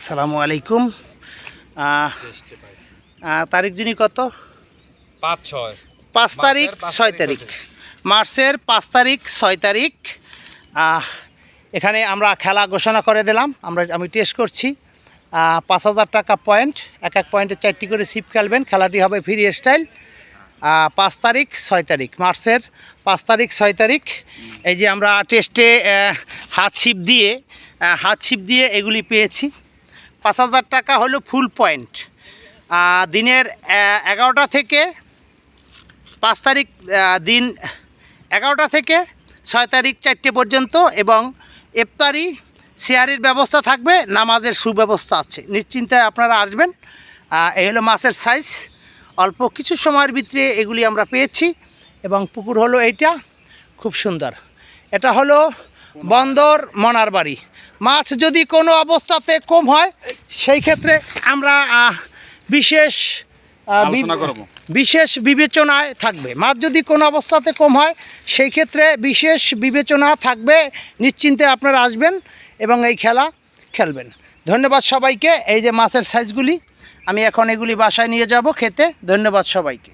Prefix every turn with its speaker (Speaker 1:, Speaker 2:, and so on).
Speaker 1: আসসালামু আলাইকুম। তারিখ যিনি কত? 5 তারিখ 6 তারিখ মার্চের 5 তারিখ 6 তারিখ এখানে আমরা খেলা ঘোষণা করে দিলাম। আমি টেস্ট করছি। 5,000 টাকা পয়েন্ট, এক এক পয়েন্টে 4টি করে ছিপ খেলবেন। খেলাটি হবে ফ্রি স্টাইল। 5 তারিখ 6 তারিখ মার্চের 5 তারিখ 6 তারিখ এই যে আমরা টেস্টে হাত ছিপ দিয়ে এগুলি পেয়েছি। 5,000 টাকা হলো ফুল পয়েন্ট। দিনের 11টা থেকে 5 তারিখ দিন 11টা থেকে 6 তারিখ 4টে পর্যন্ত, এবং ইফতারি শেয়ারের ব্যবস্থা থাকবে, নামাজের সুব্যবস্থা আছে। নিশ্চিন্তে আপনারা আসবেন। এই হলো মাছের সাইজ। অল্প কিছু সময়ের ভিতরে এগুলি আমরা পেয়েছি, এবং পুকুর হলো এইটা, খুব সুন্দর। এটা হলো বন্দর মনারবাড়ি। মাছ যদি কোনো অবস্থাতে কম হয় সেই ক্ষেত্রে আমরা বিশেষ বিবেচনায় থাকবে। মাছ যদি কোনো অবস্থাতে কম হয় সেই ক্ষেত্রে বিশেষ বিবেচনা থাকবে। নিশ্চিন্তে আপনারা আসবেন এবং এই খেলা খেলবেন। ধন্যবাদ সবাইকে। এই যে মাছের সাইজগুলি, আমি এখন এগুলি বাসায় নিয়ে যাব খেতে। ধন্যবাদ সবাইকে।